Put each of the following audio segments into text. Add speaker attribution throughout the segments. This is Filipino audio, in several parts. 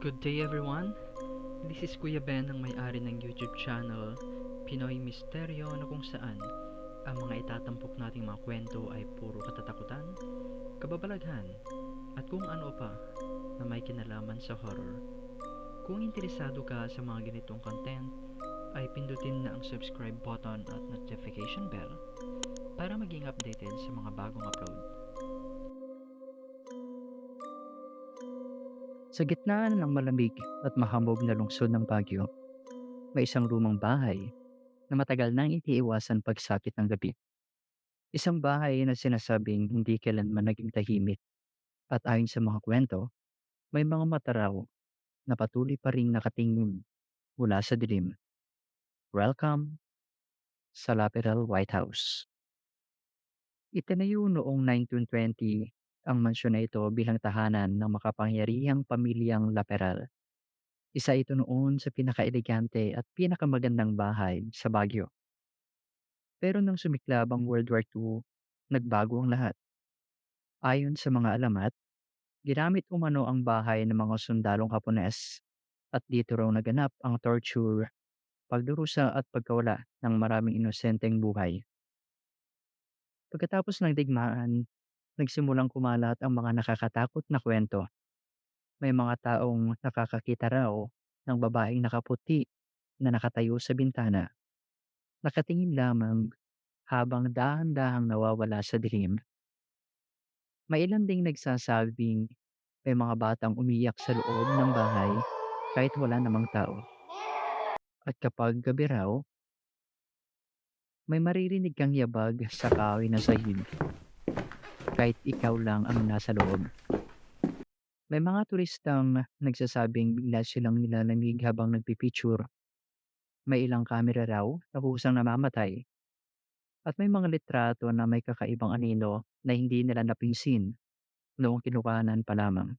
Speaker 1: Good day everyone! This is Kuya Ben ang may-ari ng YouTube channel Pinoy Misteryo na kung saan ang mga itatampok nating mga kwento ay puro katatakutan, kababalaghan at kung ano pa na may kinalaman sa horror. Kung interesado ka sa mga ganitong content ay pindutin na ang subscribe button at notification bell para maging updated sa mga bagong upload.
Speaker 2: Sa gitna ng malamig at mahamog na lungsod ng Baguio, may isang lumang bahay na matagal nang iniiwasan pagsapit ng gabi. Isang bahay na sinasabing hindi kailanman naging tahimik at ayon sa mga kwento, may mga mata raw na patuloy pa ring nakatingin mula sa dilim. Welcome sa Laperal White House. Itinayo noong 1920 ang mansyon na ito bilang tahanan ng makapangyarihang pamilyang Laperal. Isa ito noon sa pinakaelegante at pinakamagandang bahay sa Baguio. Pero nang sumiklab ang World War II, nagbago ang lahat. Ayon sa mga alamat, ginamit umano ang bahay ng mga sundalong Hapones at dito raw naganap ang torture, pagdurusa at pagkawala ng maraming inosenteng buhay. Pagkatapos ng digmaan, nagsimulang kumalat ang mga nakakatakot na kwento. May mga taong nakakakita raw ng babaeng nakaputi na nakatayo sa bintana. Nakatingin lamang habang dahan-dahang nawawala sa dilim. May ilan ding nagsasabing may mga batang umiyak sa loob ng bahay kahit wala namang tao. At kapag gabi raw, may maririnig kang yabag sa kahoy na sahig kahit ikaw lang ang nasa loob. May mga turistang nagsasabing bigla silang nilalamig habang nagpipicture. May ilang kamera raw na kusang namamatay. At may mga litrato na may kakaibang anino na hindi nila napinsin noong kinukanan pa lamang.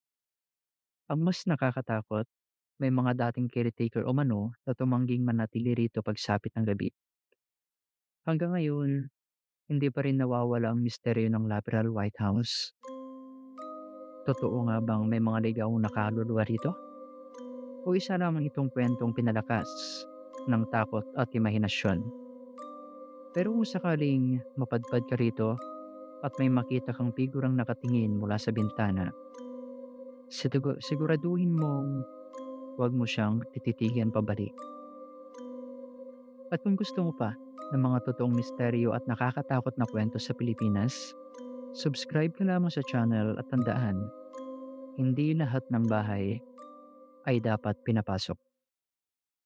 Speaker 2: Ang mas nakakatakot, may mga dating caretaker o mano na tumangging manatili rito pagsapit ng gabi. Hanggang ngayon, hindi pa rin nawawala ang misteryo ng Laperal White House. Totoo nga bang may mga ligaw na kaluluwa rito? O isa lamang itong kwentong pinalakas ng takot at imahinasyon? Pero kung sakaling mapadpad ka rito at may makita kang figurang nakatingin mula sa bintana, siguraduhin mong huwag mo siyang tititigan pabalik. At kung gusto mo pa ng mga totoong misteryo at nakakatakot na kwento sa Pilipinas, subscribe ka lamang sa channel at tandaan, hindi lahat ng bahay ay dapat pinapasok.